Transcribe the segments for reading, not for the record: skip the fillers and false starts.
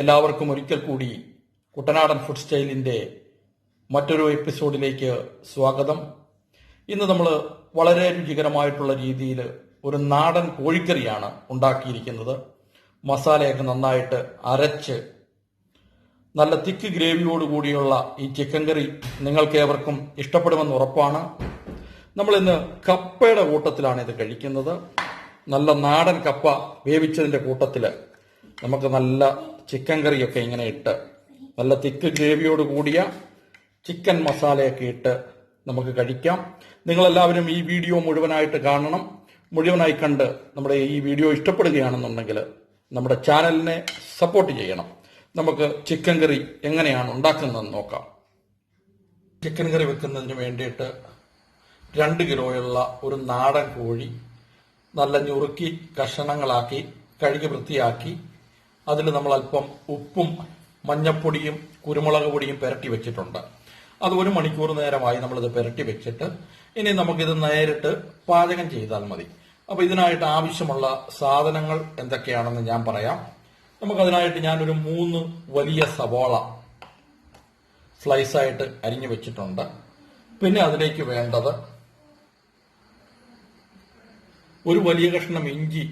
എല്ലാവർക്കും ഒരിക്കൽ കൂടി കുട്ടനാടൻ ഫുഡ് സ്റ്റൈലിന്റെ മറ്റൊരു എപ്പിസോഡിലേക്ക് സ്വാഗതം. ഇന്ന് നമ്മൾ വളരെ രുചികരമായിട്ടുള്ള രീതിയിൽ ഒരു നാടൻ കോഴിക്കറിയാണ് ഉണ്ടാക്കിയിരിക്കുന്നത്. മസാലയൊക്കെ നന്നായിട്ട് അരച്ച് നല്ല തിക്ക് ഗ്രേവിയോടുകൂടിയുള്ള ഈ ചിക്കൻ കറി നിങ്ങൾക്ക് ഏവർക്കും ഇഷ്ടപ്പെടുമെന്ന് ഉറപ്പാണ്. നമ്മളിന്ന് കപ്പയുടെ കൂട്ടത്തിലാണ് ഇത് കഴിക്കുന്നത്. നല്ല നാടൻ കപ്പ വേവിച്ചതിന്റെ കൂട്ടത്തിൽ നമുക്ക് നല്ല ചിക്കൻ കറിയൊക്കെ ഇങ്ങനെ ഇട്ട് നല്ല തിക്ക് ഗ്രേവിയോട് കൂടിയ ചിക്കൻ മസാലയൊക്കെ ഇട്ട് നമുക്ക് കഴിക്കാം. നിങ്ങളെല്ലാവരും ഈ വീഡിയോ മുഴുവനായിട്ട് കാണണം. മുഴുവനായി കണ്ട് നമ്മുടെ ഈ വീഡിയോ ഇഷ്ടപ്പെടുകയാണെന്നുണ്ടെങ്കിൽ നമ്മുടെ ചാനലിനെ സപ്പോർട്ട് ചെയ്യണം. നമുക്ക് ചിക്കൻ കറി എങ്ങനെയാണ് ഉണ്ടാക്കുന്നതെന്ന് നോക്കാം. ചിക്കൻ കറി വെക്കുന്നതിന് വേണ്ടിയിട്ട് 2 കിലോയുള്ള ഒരു നാടൻ കോഴി നല്ല ഞുറുക്കി കഷണങ്ങളാക്കി കഴുകി വൃത്തിയാക്കി അതിൽ നമ്മൾ അല്പം ഉപ്പും മഞ്ഞപ്പൊടിയും കുരുമുളക് പൊടിയും പുരട്ടി വെച്ചിട്ടുണ്ട്. അത് 1 മണിക്കൂർ നേരമായി നമ്മളിത് പുരട്ടി വെച്ചിട്ട് ഇനി നമുക്കിത് നേരിട്ട് പാചകം ചെയ്താൽ മതി. അപ്പൊ ഇതിനായിട്ട് ആവശ്യമുള്ള സാധനങ്ങൾ എന്തൊക്കെയാണെന്ന് ഞാൻ പറയാം. നമുക്കതിനായിട്ട് ഞാനൊരു 3 വലിയ സവാള സ്ലൈസായിട്ട് അരിഞ്ഞു വെച്ചിട്ടുണ്ട്. പിന്നെ അതിലേക്ക് വേണ്ടത് ഒരു വലിയ കഷ്ണം ഇഞ്ചി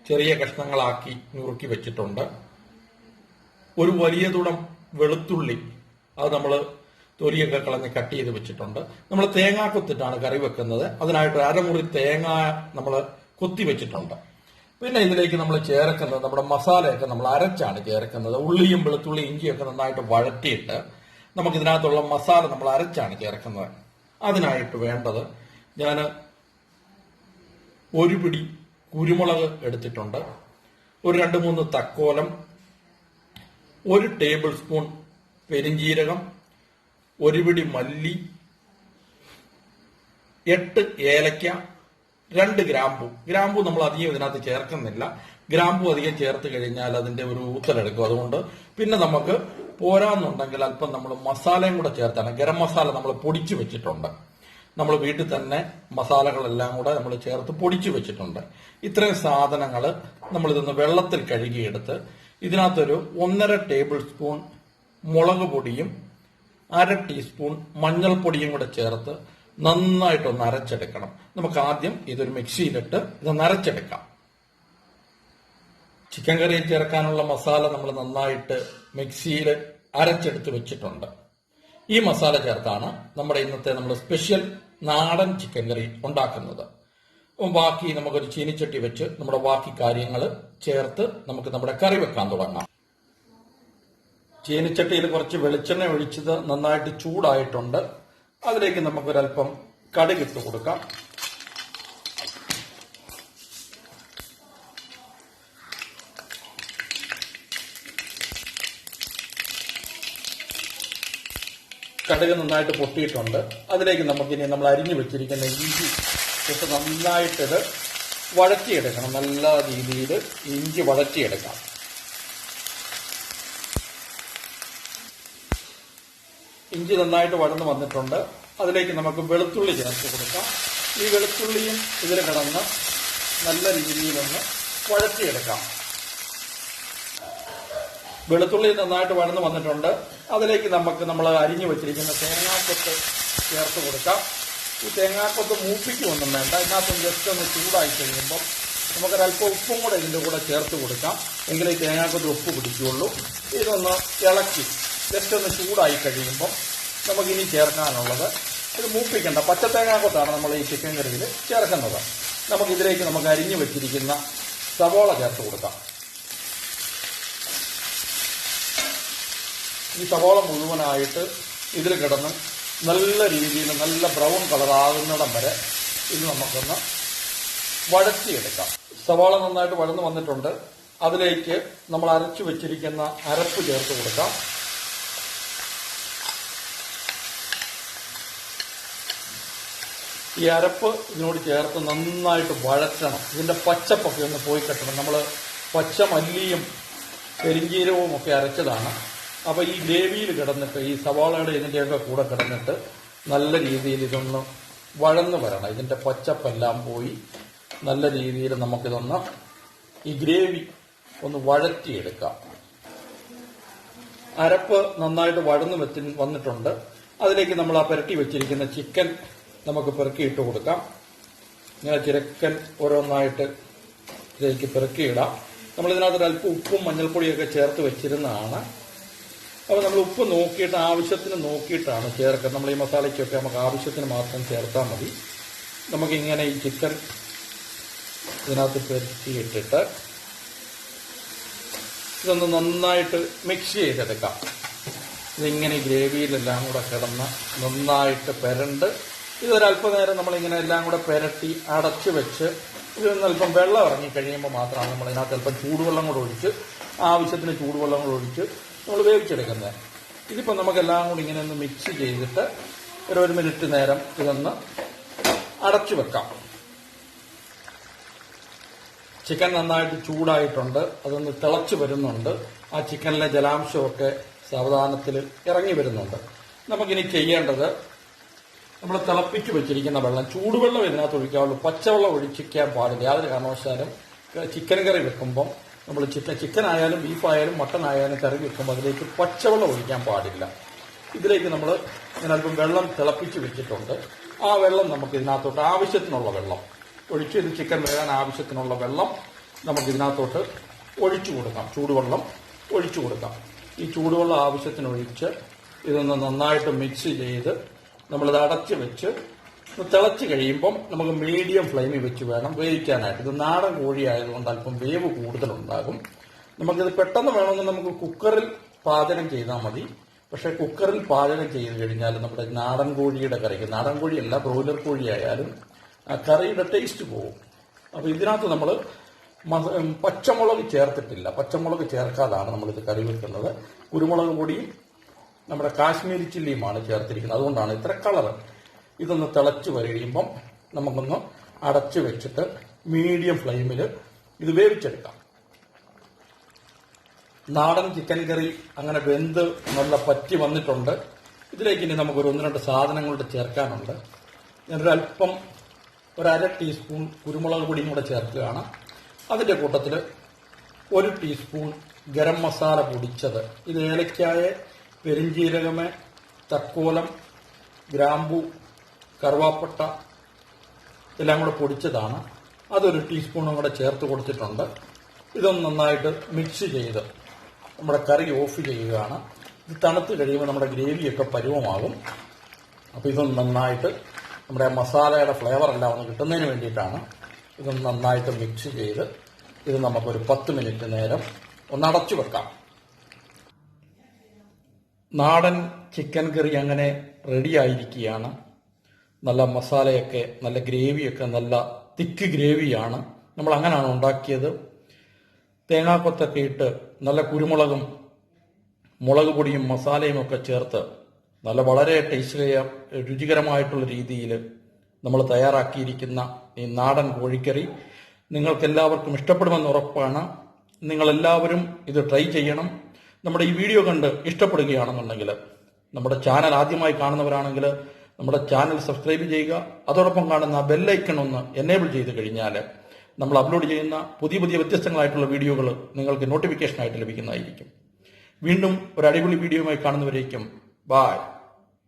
ചെറിയ കഷ്ണങ്ങളാക്കി നുറുക്കി വെച്ചിട്ടുണ്ട്. ഒരു വലിയ തുടം വെളുത്തുള്ളി അത് നമ്മൾ തൊലിയൊക്കെ കളഞ്ഞ് കട്ട് ചെയ്ത് വെച്ചിട്ടുണ്ട്. നമ്മൾ തേങ്ങ കൊത്തിട്ടാണ് കറി വെക്കുന്നത്. അതിനായിട്ട് അരമുറി തേങ്ങ നമ്മൾ കൊത്തി വെച്ചിട്ടുണ്ട്. പിന്നെ ഇതിലേക്ക് നമ്മൾ ചേർക്കുന്നത് നമ്മുടെ മസാലയൊക്കെ നമ്മൾ അരച്ചാണ് ചേർക്കുന്നത്. ഉള്ളിയും വെളുത്തുള്ളി ഇഞ്ചിയൊക്കെ നന്നായിട്ട് വഴറ്റിയിട്ട് നമുക്കിതിനകത്തുള്ള മസാല നമ്മൾ അരച്ചാണ് ചേർക്കുന്നത്. അതിനായിട്ട് വേണ്ടത് ഞാൻ 1 പിടി കുരുമുളക് എടുത്തിട്ടുണ്ട്, ഒരു 2-3 തക്കോലം, 1 ടേബിൾ സ്പൂൺ പെരിഞ്ജീരകം, 1 പിടി മല്ലി, 8 ഏലക്ക, 2 ഗ്രാമ്പു നമ്മൾ അധികം ഇതിനകത്ത് ചേർക്കുന്നില്ല. ഗ്രാമ്പു അധികം ചേർത്ത് കഴിഞ്ഞാൽ അതിന്റെ ഒരു ഊത്തലെടുക്കും. അതുകൊണ്ട് പിന്നെ നമുക്ക് പോരാന്നുണ്ടെങ്കിൽ അല്പം നമ്മൾ മസാലയും കൂടെ ചേർത്താണ്. ഗരം മസാല നമ്മൾ പൊടിച്ചു വെച്ചിട്ടുണ്ട്. നമ്മൾ വീട്ടിൽ തന്നെ മസാലകളെല്ലാം കൂടെ നമ്മൾ ചേർത്ത് പൊടിച്ചു വെച്ചിട്ടുണ്ട്. ഇത്രയും സാധനങ്ങൾ നമ്മളിതൊന്ന് വെള്ളത്തിൽ കഴുകിയെടുത്ത് ഇതിനകത്തൊരു 1.5 ടേബിൾ സ്പൂൺ മുളക് പൊടിയും 1/2 ടീസ്പൂൺ മഞ്ഞൾപ്പൊടിയും കൂടെ ചേർത്ത് നന്നായിട്ടൊന്ന് അരച്ചെടുക്കണം. നമുക്ക് ആദ്യം ഇതൊരു മിക്സിയിലിട്ട് ഇതൊന്ന് അരച്ചെടുക്കാം. ചിക്കൻ കറിയിൽ ചേർക്കാനുള്ള മസാല നമ്മൾ നന്നായിട്ട് മിക്സിയിൽ അരച്ചെടുത്ത് വെച്ചിട്ടുണ്ട്. ഈ മസാല ചേർത്താണ് നമ്മുടെ ഇന്നത്തെ നമ്മൾ സ്പെഷ്യൽ നാടൻ ചിക്കൻ കറി ഉണ്ടാക്കുന്നത്. ബാക്കി നമുക്കൊരു ചീനിച്ചട്ടി വെച്ച് നമ്മുടെ ബാക്കി കാര്യങ്ങൾ ചേർത്ത് നമുക്ക് നമ്മുടെ കറി വെക്കാൻ തുടങ്ങാം. ചീനിച്ചട്ടിയിൽ കുറച്ച് വെളിച്ചെണ്ണ ഒഴിച്ചത് നന്നായിട്ട് ചൂടായിട്ടുണ്ട്. അതിലേക്ക് നമുക്കൊരല്പം കടുകിട്ട് കൊടുക്കാം. കടുക് നന്നായിട്ട് പൊട്ടിയിട്ടുണ്ട്. അതിലേക്ക് നമുക്കിനി നമ്മൾ അരിഞ്ഞു വെച്ചിരിക്കുന്ന ഇഞ്ചി ഇട്ട് നന്നായിട്ടിത് വഴറ്റിയെടുക്കണം. നല്ല രീതിയിൽ ഇഞ്ചി വഴറ്റിയെടുക്കാം. ഇഞ്ചി നന്നായിട്ട് വഴന്ന് വന്നിട്ടുണ്ട്. അതിലേക്ക് നമുക്ക് വെളുത്തുള്ളി ചേർത്ത് കൊടുക്കാം. ഈ വെളുത്തുള്ളിയും ഇതിൽ കിടന്ന് നല്ല രീതിയിലൊന്ന് വഴറ്റിയെടുക്കാം. വെളുത്തുള്ളി നന്നായിട്ട് വഴന്ന് വന്നിട്ടുണ്ട്. അതിലേക്ക് നമ്മൾ അരിഞ്ഞു വെച്ചിരിക്കുന്ന തേങ്ങാക്കൊത്ത് ചേർത്ത് കൊടുക്കാം. ഈ തേങ്ങാക്കൊത്ത് മൂപ്പിക്കൊന്നും വേണ്ട. ഇതിനകത്ത് ജസ്റ്റ് ഒന്ന് ചൂടായി കഴിയുമ്പോൾ നമുക്കൊരല്പം ഉപ്പും കൂടെ ഇതിൻ്റെ കൂടെ ചേർത്ത് കൊടുക്കാം. എങ്കിലേ ഈ തേങ്ങാക്കൊത്ത് ഉപ്പ് പിടിക്കുകയുള്ളൂ. ഇതൊന്ന് ഇളക്കി ജസ്റ്റ് ഒന്ന് ചൂടായി കഴിയുമ്പോൾ നമുക്കിനി ചേർക്കാനുള്ളത് ഇത് മൂപ്പിക്കേണ്ട പച്ചത്തേങ്ങാക്കൊത്താണ് നമ്മൾ ഈ ചിക്കൻ കറിയിൽ ചേർക്കുന്നത്. നമുക്കിതിലേക്ക് നമുക്ക് അരിഞ്ഞു വെച്ചിരിക്കുന്ന സവോള ചേർത്ത് കൊടുക്കാം. ഈ സവാള മുഴുവനായിട്ട് ഇതിൽ കിടന്ന് നല്ല രീതിയിൽ നല്ല ബ്രൗൺ കളറാകുന്നിടം വരെ ഇത് നമുക്കൊന്ന് വഴറ്റിയെടുക്കാം. സവാള നന്നായിട്ട് വഴന്ന് വന്നിട്ടുണ്ട്. അതിലേക്ക് നമ്മൾ അരച്ചു വെച്ചിരിക്കുന്ന അരപ്പ് ചേർത്ത് കൊടുക്കാം. ഈ അരപ്പ് ഇതിനോട് ചേർത്ത് നന്നായിട്ട് വഴറ്റണം. ഇതിന്റെ പച്ചപ്പൊക്കെ ഒന്ന് പോയി കിട്ടണം. നമ്മൾ പച്ച മല്ലിയും പെരിഞ്ജീരകവും ഒക്കെ അരച്ചതാണ്. അപ്പൊ ഈ ഗ്രേവിയിൽ കിടന്നിട്ട് ഈ സവാളയുടെ ഇതിന്റെയൊക്കെ കൂടെ കിടന്നിട്ട് നല്ല രീതിയിൽ ഇതൊന്ന് വഴന്ന് വരണം. ഇതിന്റെ പച്ചപ്പെല്ലാം പോയി നല്ല രീതിയിൽ നമുക്കിതൊന്ന് ഈ ഗ്രേവി ഒന്ന് വഴറ്റിയെടുക്കാം. അരപ്പ് നന്നായിട്ട് വഴന്നു വന്നിട്ടുണ്ട്. അതിലേക്ക് നമ്മൾ ആ പുരട്ടി വെച്ചിരിക്കുന്ന ചിക്കൻ നമുക്ക് പെറുക്കിയിട്ട് കൊടുക്കാം. ഇങ്ങനെ ചിക്കൻ ഓരോന്നായിട്ട് ഇതിലേക്ക് പെറുക്കിയിടാം. നമ്മളിതിനകത്ത് അല്പം ഉപ്പും മഞ്ഞൾപ്പൊടിയൊക്കെ ചേർത്ത് വെച്ചിരുന്നതാണ്. അപ്പോൾ നമ്മൾ ഉപ്പ് നോക്കിയിട്ട് ആവശ്യത്തിന് നോക്കിയിട്ടാണ് ചേർക്കുക. നമ്മൾ ഈ മസാലയ്ക്കൊക്കെ നമുക്ക് ആവശ്യത്തിന് മാത്രം ചേർത്താൽ മതി. നമുക്കിങ്ങനെ ഈ ചിക്കൻ ഇതിനകത്ത് പെരട്ടിയിട്ടിട്ട് ഇതൊന്ന് നന്നായിട്ട് മിക്സ് ചെയ്തെടുക്കാം. ഇതിങ്ങനെ ഗ്രേവിയിലെല്ലാം കൂടെ കിടന്ന് നന്നായിട്ട് പെരണ്ട് ഇതൊരല്പനേരം നമ്മളിങ്ങനെ എല്ലാം കൂടെ പെരട്ടി അടച്ചു വെച്ച് ഇതിനൊന്നല്പം വെള്ളം ഇറങ്ങിക്കഴിയുമ്പോൾ മാത്രമാണ് നമ്മൾ ഇതിനകത്ത് അല്പം ചൂടുവെള്ളം കൂടെ ഒഴിച്ച് ആവശ്യത്തിന് ചൂടുവെള്ളം കൂടെ ഒഴിച്ച് നമ്മൾ വേവിച്ചെടുക്കുന്നത്. ഇതിപ്പോൾ നമുക്കെല്ലാം കൂടി ഇങ്ങനെ ഒന്ന് മിക്സ് ചെയ്തിട്ട് ഒരു മിനിറ്റ് നേരം ഇതൊന്ന് അടച്ചു വെക്കാം. ചിക്കൻ നന്നായിട്ട് ചൂടായിട്ടുണ്ട്, അതൊന്ന് തിളച്ച് വരുന്നുണ്ട്. ആ ചിക്കനിലെ ജലാംശമൊക്കെ സാവധാനത്തിൽ ഇറങ്ങി വരുന്നുണ്ട്. നമുക്കിനി ചെയ്യേണ്ടത് നമ്മൾ തിളപ്പിച്ച് വെച്ചിരിക്കുന്ന വെള്ളം, ചൂടുവെള്ളം ഇതിനകത്ത് ഒഴിക്കാവുള്ളൂ. പച്ചവെള്ളം ഒഴിച്ചിരിക്കാൻ പാടില്ല യാതൊരു കാരണവശാലും. ചിക്കൻ കറി വെക്കുമ്പം നമ്മൾ ചിക്കൻ ആയാലും ബീഫായാലും മട്ടൺ ആയാലും കറി വെക്കുമ്പോൾ അതിലേക്ക് പച്ചവെള്ളം ഒഴിക്കാൻ പാടില്ല. ഇതിലേക്ക് നമ്മൾ അല്പം വെള്ളം തിളപ്പിച്ച് വെച്ചിട്ടുണ്ട്. ആ വെള്ളം നമുക്ക് ഇതിനകത്തോട്ട് ആവശ്യത്തിനുള്ള വെള്ളം ഒഴിച്ച് ഇത് ചിക്കൻ വേകാൻ ആവശ്യത്തിനുള്ള വെള്ളം നമുക്ക് ഇതിനകത്തോട്ട് ഒഴിച്ചു കൊടുക്കാം. ചൂടുവെള്ളം ഒഴിച്ചു കൊടുക്കാം. ഈ ചൂടുവെള്ളം ആവശ്യത്തിനൊഴിച്ച് ഇതൊന്ന് നന്നായിട്ട് മിക്സ് ചെയ്ത് നമ്മളിത് അടച്ച് വെച്ച് തിളച്ച് കഴിയുമ്പം നമുക്ക് മീഡിയം ഫ്ലെയിമിൽ വെച്ച് വേണം വേവിക്കാനായിട്ട്. ഇത് നാടൻ കോഴി ആയതുകൊണ്ട് അല്പം വേവ് കൂടുതലുണ്ടാകും. നമുക്കിത് പെട്ടെന്ന് വേണമെങ്കിൽ നമുക്ക് കുക്കറിൽ പാചകം ചെയ്താൽ മതി. പക്ഷേ കുക്കറിൽ പാചകം ചെയ്ത് കഴിഞ്ഞാൽ നമ്മുടെ നാടൻ കോഴിയുടെ കറിക്ക്, നാടൻ കോഴിയല്ല ബ്രോയിലർ കോഴി ആയാലും ആ കറിയുടെ ടേസ്റ്റ് പോകും. അപ്പോൾ ഇതിനകത്ത് നമ്മൾ പച്ചമുളക് ചേർത്തിട്ടില്ല. പച്ചമുളക് ചേർക്കാതാണ് നമ്മളിത് കറി വെക്കുന്നത്. കുരുമുളക് പൊടിയും നമ്മുടെ കാശ്മീരി ചില്ലിയുമാണ് ചേർത്തിരിക്കുന്നത്. അതുകൊണ്ടാണ് ഇത്ര കളറ്. ഇതൊന്ന് തിളച്ച് കഴിയുമ്പം നമുക്കൊന്ന് അടച്ചു വെച്ചിട്ട് മീഡിയം ഫ്ലെയിമിൽ ഇത് വേവിച്ചെടുക്കാം. നാടൻ ചിക്കൻ കറി അങ്ങനെ വെന്ത് നല്ല പറ്റി വന്നിട്ടുണ്ട്. ഇതിലേക്ക് ഇനി നമുക്കൊരു 1-2 സാധനങ്ങളുടെ ചേർക്കാനുണ്ട്. ഞാനൊരല്പം 1/2 ടീസ്പൂൺ കുരുമുളക് പൊടിയും കൂടെ ചേർക്കുകയാണ്. അതിൻ്റെ കൂട്ടത്തിൽ 1 ടീസ്പൂൺ ഗരം മസാല പൊടിച്ചത്. ഇത് ഏലക്കായ, പെരിഞ്ജീരകമേ, തക്കോലം, ഗ്രാമ്പു, കറുവാപ്പട്ട എല്ലാം കൂടെ പൊടിച്ചതാണ്. അതൊരു ടീസ്പൂണും കൂടെ ചേർത്ത് കൊടുത്തിട്ടുണ്ട്. ഇതൊന്ന് നന്നായിട്ട് മിക്സ് ചെയ്ത് നമ്മുടെ കറി ഓഫ് ചെയ്യുകയാണ്. ഇത് തണുത്ത് കഴിയുമ്പോൾ നമ്മുടെ ഗ്രേവിയൊക്കെ പരുവമാകും. അപ്പോൾ ഇതൊന്ന് നന്നായിട്ട് നമ്മുടെ മസാലയുടെ ഫ്ലേവർ എല്ലാം ഒന്ന് കിട്ടുന്നതിന് വേണ്ടിയിട്ടാണ്. ഇതൊന്ന് നന്നായിട്ട് മിക്സ് ചെയ്ത് ഇത് നമുക്കൊരു 10 മിനിറ്റ് നേരം ഒന്ന് അടച്ചു വെക്കാം. നാടൻ ചിക്കൻ കറി അങ്ങനെ റെഡി ആയിരിക്കുകയാണ്. നല്ല മസാലയൊക്കെ, നല്ല ഗ്രേവിയൊക്കെ, നല്ല തിക്ക് ഗ്രേവിയാണ്. നമ്മൾ അങ്ങനെയാണ് ഉണ്ടാക്കിയത്. തേങ്ങാക്കൊത്തൊക്കെ ഇട്ട് നല്ല കുരുമുളകും മുളക് പൊടിയും മസാലയും ഒക്കെ ചേർത്ത് നല്ല വളരെ ടേസ്റ്റിയായ രുചികരമായിട്ടുള്ള രീതിയിൽ നമ്മൾ തയ്യാറാക്കിയിരിക്കുന്ന ഈ നാടൻ കോഴിക്കറി നിങ്ങൾക്കെല്ലാവർക്കും ഇഷ്ടപ്പെടുമെന്ന് ഉറപ്പാണ്. നിങ്ങളെല്ലാവരും ഇത് ട്രൈ ചെയ്യണം. നമ്മുടെ ഈ വീഡിയോ കണ്ട് ഇഷ്ടപ്പെടുകയാണെന്നുണ്ടെങ്കിൽ, നമ്മുടെ ചാനൽ ആദ്യമായി കാണുന്നവരാണെങ്കിൽ നമ്മുടെ ചാനൽ സബ്സ്ക്രൈബ് ചെയ്യുക. അതോടൊപ്പം കാണുന്ന ബെല്ലൈക്കൺ ഒന്ന് എനേബിൾ ചെയ്ത് കഴിഞ്ഞാൽ നമ്മൾ അപ്ലോഡ് ചെയ്യുന്ന പുതിയ വ്യത്യസ്തങ്ങളായിട്ടുള്ള വീഡിയോകൾ നിങ്ങൾക്ക് നോട്ടിഫിക്കേഷനായിട്ട് ലഭിക്കുന്നതായിരിക്കും. വീണ്ടും ഒരു അടിപൊളി വീഡിയോയുമായി കാണുന്നവരേക്കും ബൈ.